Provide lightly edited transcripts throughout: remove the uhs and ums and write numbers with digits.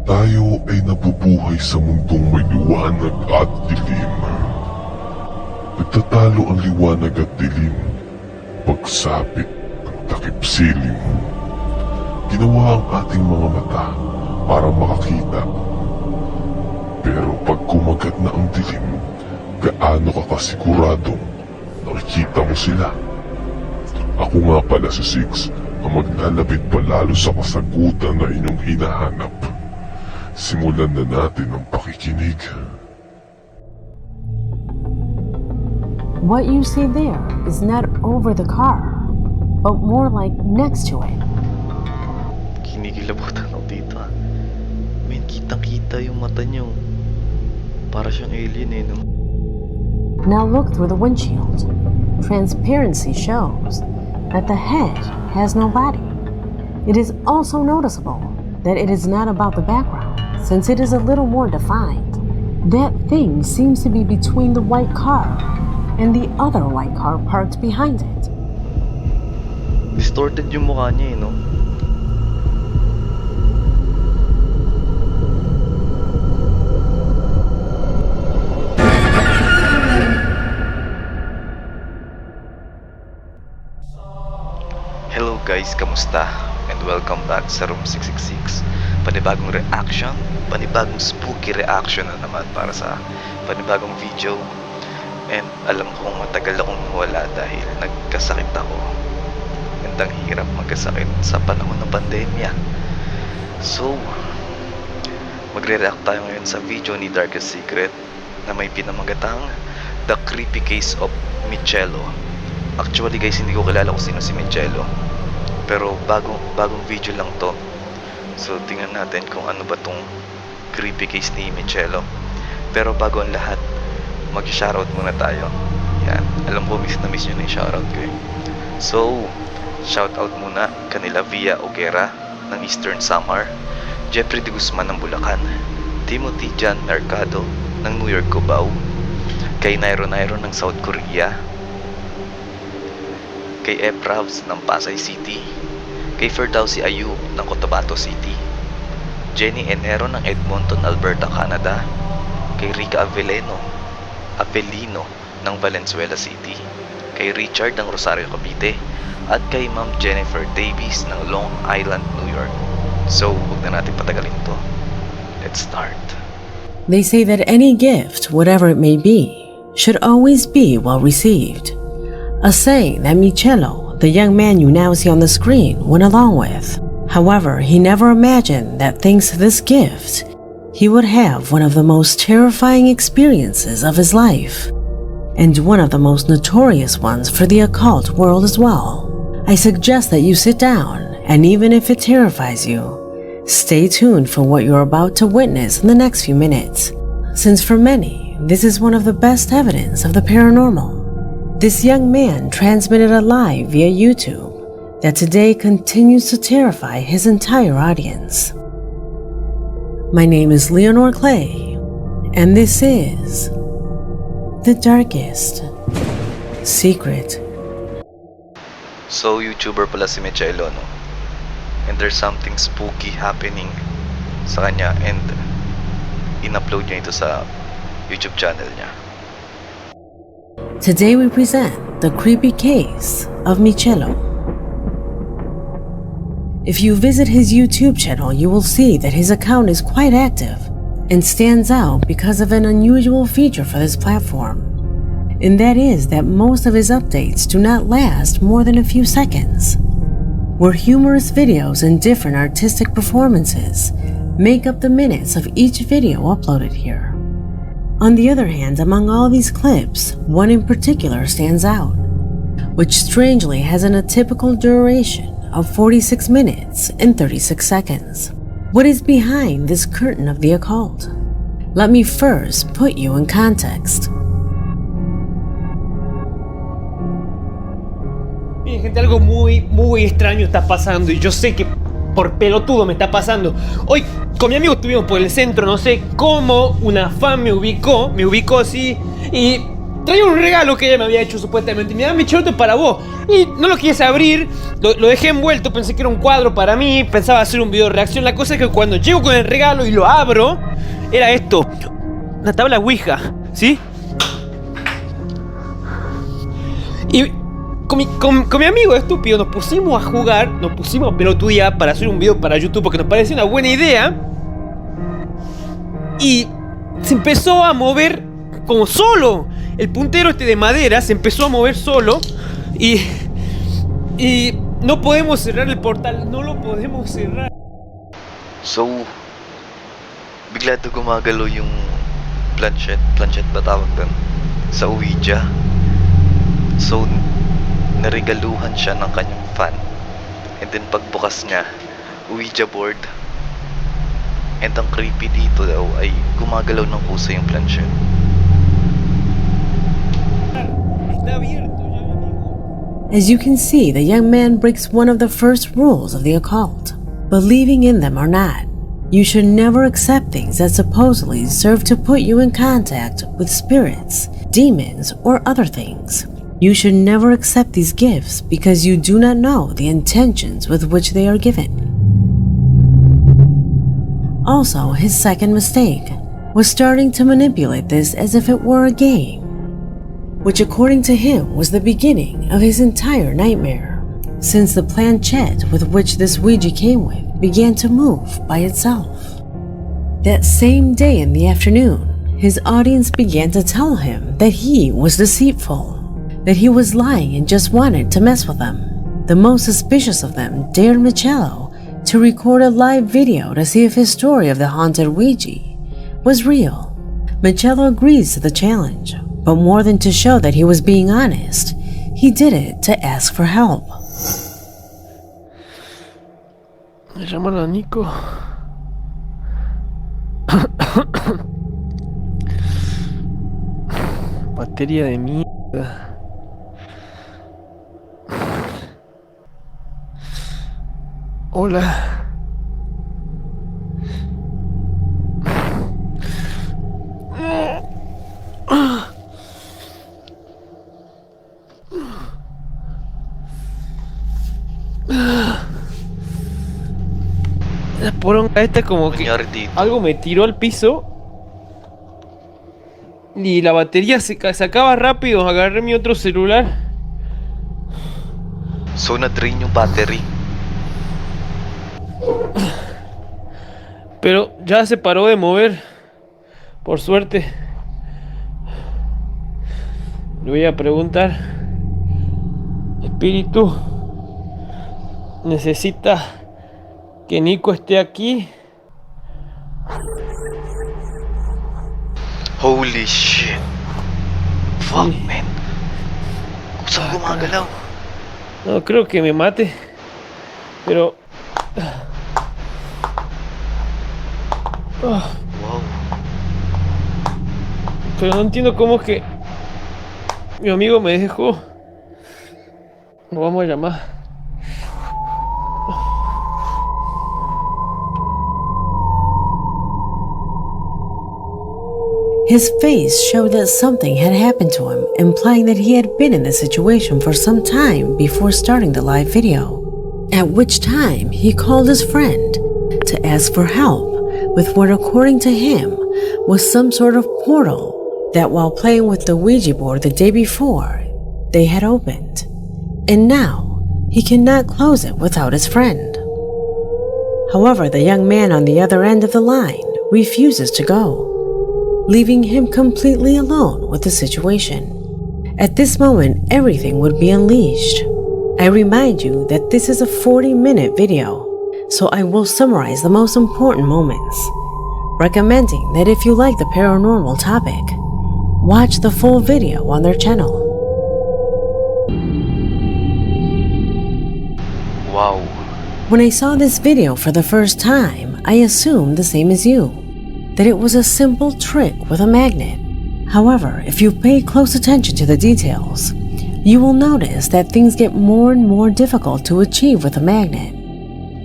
Tayo ay nabubuhay sa mundong may liwanag at dilim. Nagtatalo ang liwanag at dilim, pagsapit ng takip silim. Ginawa ang ating mga mata para makakita. Pero pag kumagat na ang dilim, gaano ka kasiguradong nakikita mo sila? Ako nga pala si Six, ang maglalapit palalo sa kasagutan na inyong hinahanap. Simulan na natin ang pakikinig. What you see there is not over the car, but more like next to it. Kinikilabutan ako dito. Men, kitang-kita yung mata niyo. Para siyang alien eh, no? Now look through the windshield. Transparency shows that the head has no body. It is also noticeable that it is not about the background, since it is a little more defined. That thing seems to be between the white car and the other white car parked behind it. Distorted yung mukha niya eh, no? Hello guys, kamusta? And welcome back sa Room 666. Panibagong reaction, panibagong spooky reaction na naman para sa panibagong video. And alam kong matagal akong wala dahil nagkasakit ako. And ang hirap magkasakit sa panahon ng pandemya. So, magre-react tayo ngayon sa video ni Dαrκ Sεcrετs na may pinamagatang The Creepy Case of Michelo. Actually guys, hindi ko kilala kung sino si Michelo. Pero bagong video lang to. So tingnan natin kung ano ba tong creepy case ni Michelo. Pero bago ang lahat, mag-shoutout muna tayo. Yan, alam ko miss na miss nyo na yung shoutout ko eh. So, shoutout muna kanila Via Ogera ng Eastern Samar, Jeffrey de Guzman ng Bulacan, Timothy John Mercado ng New York Cubao, kay Nairo ng South Korea, kay Epravs ng Pasay City, kay Ferdowsi Ayub ng Cotabato City, Jenny Enero ng Edmonton, Alberta, Canada, kay Rica Avellino ng Valenzuela City, kay Richard ng Rosario, Cavite, at kay Ma'am Jennifer Davies ng Long Island, New York. So, huwag na natin patagalin to. Let's start. They say that any gift, whatever it may be, should always be well received. A saying that Michelo, the young man you now see on the screen, went along with. However, he never imagined that thanks to this gift, he would have one of the most terrifying experiences of his life, and one of the most notorious ones for the occult world as well. I suggest that you sit down, and even if it terrifies you, stay tuned for what you're about to witness in the next few minutes, since for many, this is one of the best evidence of the paranormal. This young man transmitted a live via YouTube that today continues to terrify his entire audience. My name is Leonor Clay, and this is The Darkest Secret. So, YouTuber pala si Michelo, no? And there's something spooky happening sa kanya and in-upload niya ito sa YouTube channel niya. Today we present the creepy case of Michelo. If you visit his YouTube channel, you will see that his account is quite active and stands out because of an unusual feature for this platform. And that is that most of his updates do not last more than a few seconds, where humorous videos and different artistic performances make up the minutes of each video uploaded here. On the other hand, among all these clips, one in particular stands out, which strangely has an atypical duration of 46 minutes and 36 seconds. What is behind this curtain of the occult? Let me first put you in context. Miren, gente, algo muy extraño está pasando y yo sé que por pelotudo me está pasando. Hoy con mi amigo estuvimos por el centro, no sé cómo una fan me ubicó así y traía un regalo que ella me había hecho supuestamente. Mira, Michelo, esto es para vos. Y no lo quise abrir, lo dejé envuelto, pensé que era un cuadro para mí, pensaba hacer un video de reacción. La cosa es que cuando llego con el regalo y lo abro, era esto, una tabla Ouija, ¿sí? Y con mi amigo estúpido nos pusimos a jugar, nos pusimos a pelotudear para hacer un video para YouTube porque nos parecía una buena idea. Y se empezó a mover como solo. El puntero este de madera se empezó a mover solo. Y no podemos cerrar el portal. No lo podemos cerrar. So, bigla ito gumagalaw yung planchette ba tawag doon? Sa Ouija. So, narigaluhan siya ng kanyang fan. And then pagbukas niya, Ouija board. And ang creepy dito daw ay gumagalaw ng kusa yung planchette. Está abierto. As you can see, the young man breaks one of the first rules of the occult, believing in them or not. You should never accept things that supposedly serve to put you in contact with spirits, demons, or other things. You should never accept these gifts because you do not know the intentions with which they are given. Also, his second mistake was starting to manipulate this as if it were a game, which according to him was the beginning of his entire nightmare, since the planchette with which this Ouija came with began to move by itself. That same day in the afternoon, his audience began to tell him that he was deceitful, that he was lying and just wanted to mess with them. The most suspicious of them dared Michelo to record a live video to see if his story of the haunted Ouija was real. Michelo agrees to the challenge, but more than to show that he was being honest, he did it to ask for help. Me llaman a Nico. Batería de mierda. Hola. La poronga esta como que Nangyari dito. algo me tiró al piso y la batería se acaba rápido. Agarré mi otro celular. So, na-drain yung battery. Pero ya se paró de mover. Por suerte. Le voy a preguntar. Espíritu, ¿necesita que Nico esté aquí? Holy shit. Fuck, Sí. man. Kusang gumagalaw? No creo que me mate. Pero... Wow. Pero no entiendo cómo es que mi amigo me dejó. Lo vamos a llamar. His face showed that something had happened to him, implying that he had been in this situation for some time before starting the live video, at which time he called his friend to ask for help with what, according to him, was some sort of portal that while playing with the Ouija board the day before, they had opened. And now, he cannot close it without his friend. However, the young man on the other end of the line refuses to go, leaving him completely alone with the situation. At this moment, everything would be unleashed. I remind you that this is a 40-minute video, so I will summarize the most important moments, recommending that if you like the paranormal topic, watch the full video on their channel. Wow. When I saw this video for the first time, I assumed the same as you, that it was a simple trick with a magnet. However, if you pay close attention to the details, you will notice that things get more and more difficult to achieve with a magnet.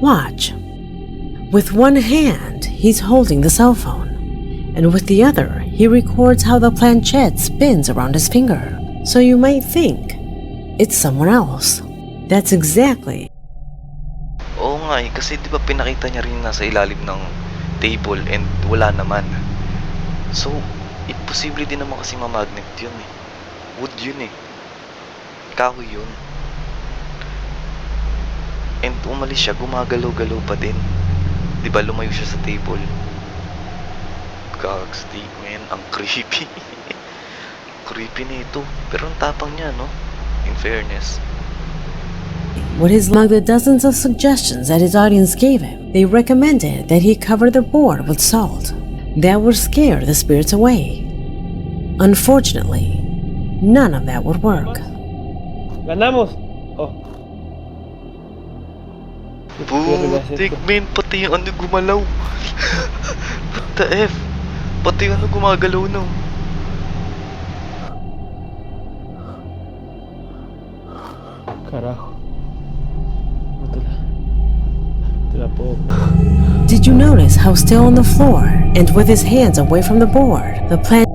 Watch. With one hand, he's holding the cell phone, and with the other, he records how the planchette spins around his finger, so you might think it's someone else. That's exactly. Oo nga eh, kasi di ba pinakita niya rin nasa ilalim ng table and wala naman. So, imposible din naman kasi mamagnet yun eh. Wood yun eh. Kahoy yun. And umalis siya, gumagalaw-galaw pa din. Di ba lumayo siya sa table? Gags, man, ang creepy. Creepy nito. Pero ang tapang niya, no? In fairness. What his among the dozens of suggestions that his audience gave him, they recommended that he cover the board with salt. That would scare the spirits away. Unfortunately, none of that would work. Ganamos. Oh. Putik, man, pati yung ano gumalaw. What the F? Pati yung ano gumagalaw no. Carajo. Te la puedo. Did you notice how still on the floor and with his hands away from the board, the plant?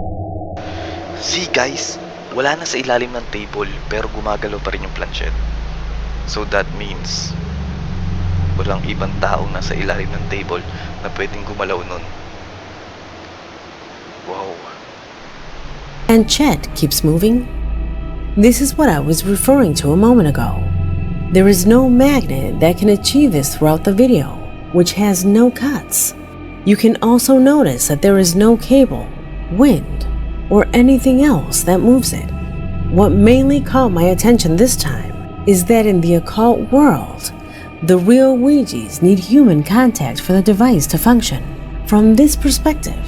See guys, wala na sa ilalim ng table pero gumagalaw pa rin yung planchette. So that means walang ibang tao nasa ilalim ng table na pwedeng gumalaw nun. Wow. Planchette keeps moving? This is what I was referring to a moment ago. There is no magnet that can achieve this throughout the video, which has no cuts. You can also notice that there is no cable, wind, or anything else that moves it. What mainly caught my attention this time is that in the occult world, the real Ouijas need human contact for the device to function. From this perspective,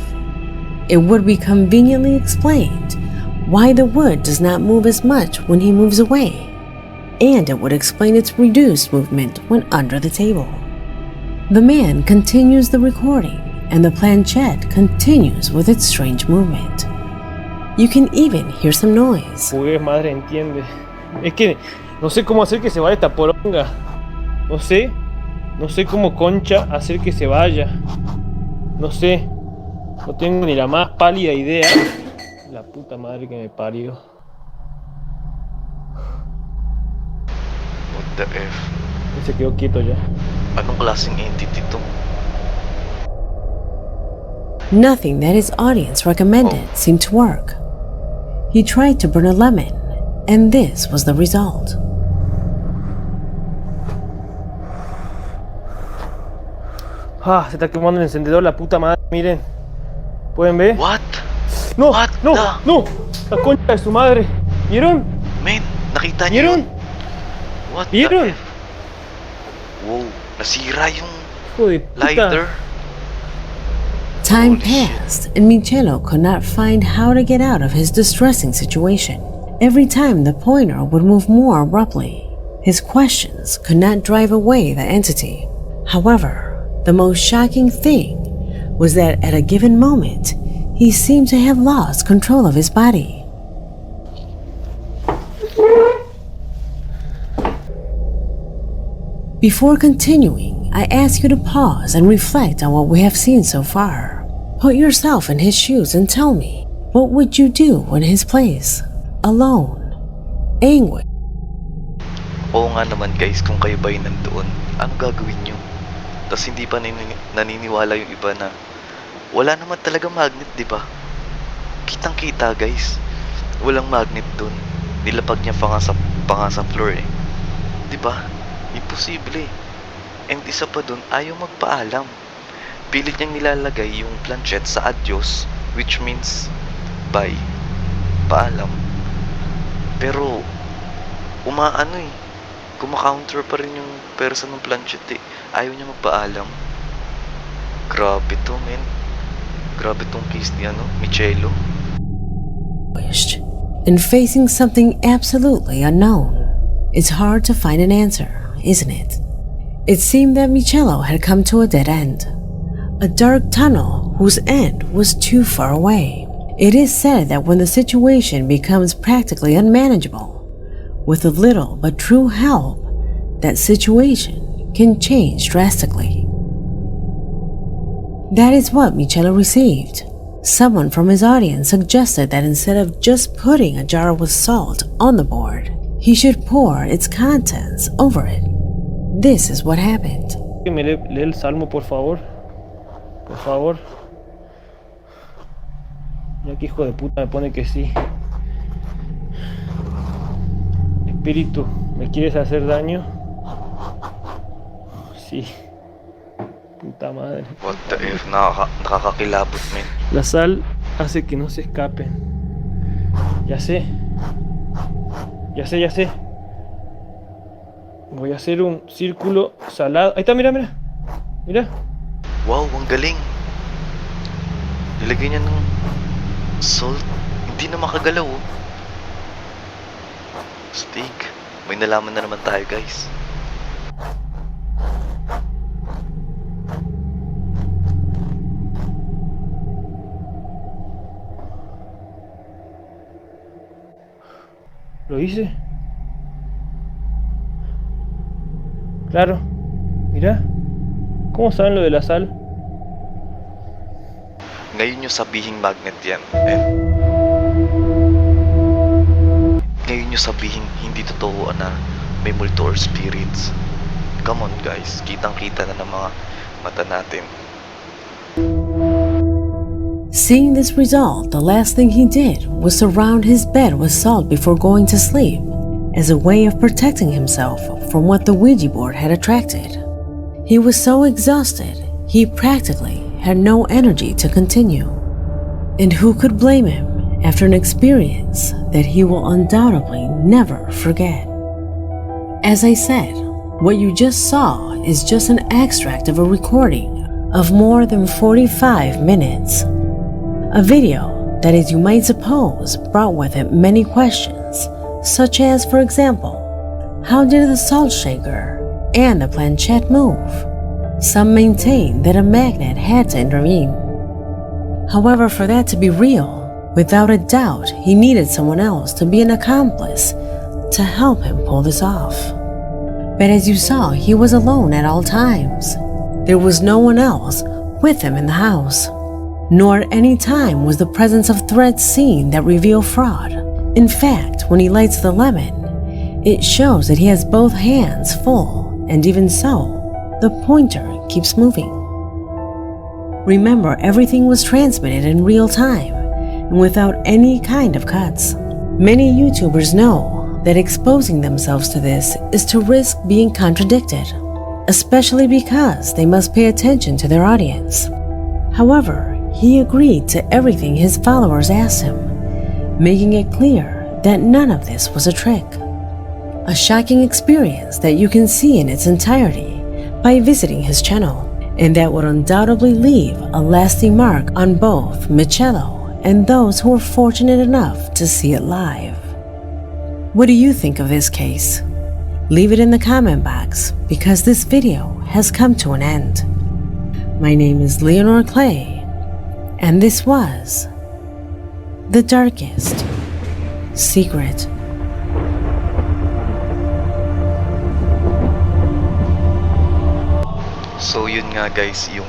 it would be conveniently explained why the wood does not move as much when he moves away, and it would explain its reduced movement when under the table. The man continues the recording, and the planchette continues with its strange movement. You can even hear some noise. Pues madre, entiende. Es que no sé cómo hacer que se vaya esta poronga. No sé cómo concha hacer que se vaya. No sé. No tengo ni la más pálida idea. La puta madre que me parió. What the F? Se quedó quieto ya. Anong klaseng entity to? Nothing that his audience recommended seemed to work. He tried to burn a lemon, and this was the result. Ah, se está quemando el encendedor, la puta madre, miren. ¿Pueden ver? What? No, What no, the- no. La concha de su madre. ¿Vieron? Man, nakita niyo ¿Vieron? yun? What ¿Vieron? the F? Wow, nasira yung Hijo de puta. lighter. Time Holy shit. passed, and Michelo could not find how to get out of his distressing situation. Every time the pointer would move more abruptly, his questions could not drive away the entity. However, the most shocking thing was that at a given moment, he seemed to have lost control of his body. Before continuing, I ask you to pause and reflect on what we have seen so far. Put yourself in his shoes and tell me, what would you do in his place? Alone? Anguish? Oo nga naman guys, kung kayo ba yung nandoon, anong gagawin nyo? Tapos hindi pa naniniwala yung iba na wala naman talaga magnet, di ba? Kitang kita guys, walang magnet dun. Nilapag niya pa nga sa floor eh. Di ba? Imposible. And isa pa dun, ayaw magpaalam. Pilit niyang nilalagay yung planchette sa adios, which means bye. Paalam. Pero umaano eh, kumaka-counter pa rin yung person ng planchette eh. Ayaw niya magpaalam. Grabe to, men. Grabe tong case ni Michelo. In facing something absolutely unknown, it's hard to find an answer, isn't it? It seemed that Michelo had come to a dead end. A dark tunnel whose end was too far away. It is said that when the situation becomes practically unmanageable, with a little but true help, that situation can change drastically. That is what Michelo received. Someone from his audience suggested that instead of just putting a jar with salt on the board, he should pour its contents over it. This is what happened. Me lee el salmo, por favor. Por favor. Ya que hijo de puta me pone que sí. Espíritu, ¿me quieres hacer daño? Sí. Puta madre. What the if? Nakakakilabot, men. La sal hace que no se escapen. Ya sé. Ya sé, ya sé. Voy a hacer un círculo salado. Ahí está, mira, mira. Mira. Wow, ang galing. Nilagay niya ng salt. Hindi na makagalaw, oh. Steak. May nalaman na naman tayo, guys. Lo hice. Claro. Mira. ¿Cómo saben lo de la sal? Ngayon yung sabihing magnet yan. And ngayon yung sabihing hindi totoo na may multo or spirits. Come on, guys. Kitang-kita na ng mga mata natin. Seeing this result, the last thing he did was surround his bed with salt before going to sleep, as a way of protecting himself from what the Ouija board had attracted. He was so exhausted, he practically had no energy to continue. And who could blame him after an experience that he will undoubtedly never forget? As I said, what you just saw is just an extract of a recording of more than 45 minutes. A video that, as you might suppose, brought with it many questions, such as, for example, how did the salt shaker and the planchette move? Some maintain that a magnet had to intervene. However, for that to be real, without a doubt, he needed someone else to be an accomplice to help him pull this off. But as you saw, he was alone at all times. There was no one else with him in the house. Nor at any time was the presence of threads seen that reveal fraud. In fact, when he lights the lemon, it shows that he has both hands full, and even so, the pointer keeps moving. Remember, everything was transmitted in real time, and without any kind of cuts. Many YouTubers know that exposing themselves to this is to risk being contradicted, especially because they must pay attention to their audience. However, he agreed to everything his followers asked him, making it clear that none of this was a trick. A shocking experience that you can see in its entirety by visiting his channel, and that would undoubtedly leave a lasting mark on both Michelo and those who were fortunate enough to see it live. What do you think of this case? Leave it in the comment box, because this video has come to an end. My name is Leonor Clay, and this was The Darkest Secret. So yun nga, guys, yung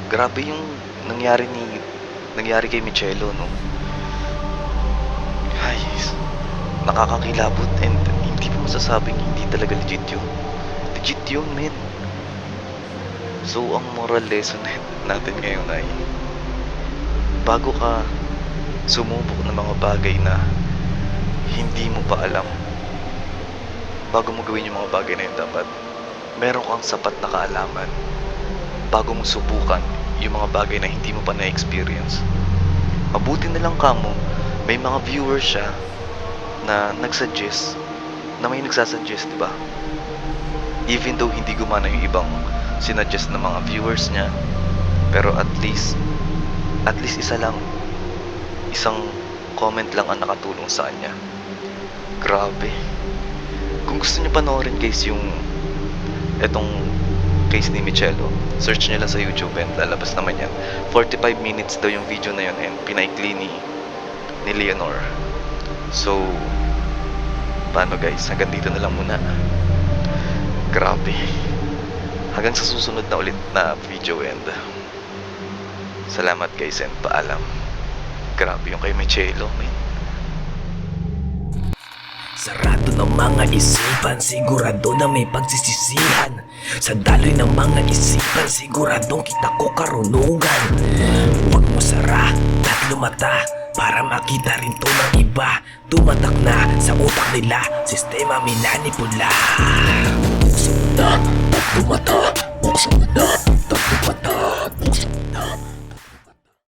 grabe yung nangyari kay Michelo, no? Ay, nakakakilabot, and hindi mo masasabing hindi talaga legit yun. Legit yun, men. So ang moral lesson natin ngayon ay bago ka sumubok ng mga bagay na hindi mo pa alam, bago mo gawin yung mga bagay na yun, dapat meron kang sapat na kaalaman bago mo subukan yung mga bagay na hindi mo pa na-experience. Mabuti na lang kamo may mga viewers siya na nagsasuggest, na may nagsasuggest, diba? Even though hindi gumana yung ibang sinuggest ng mga viewers niya, pero at least isang comment lang ang nakatulong sa kanya. Grabe. Kung gusto niyo panoorin, guys, yung etong case ni Michelo, search niyo lang sa YouTube and lalabas naman yan. 45 minutes daw yung video na yun, and pinaikli ni Leonor. So paano, guys, hanggang dito na lang muna. Grabe. Hanggang sa susunod na ulit na video, and Salamat guys and paalam. Grabe yung kay Michelo, man. Sarado ng mga isipan, sigurado na may pagsisisihan. Sa daloy ng mga isipan, siguradong kita ko karunungan. Huwag mo sara, tatlo mata, para makita rin to ng iba. Tumatak na sa utak nila, sistema minanipula. Puso na, tatlo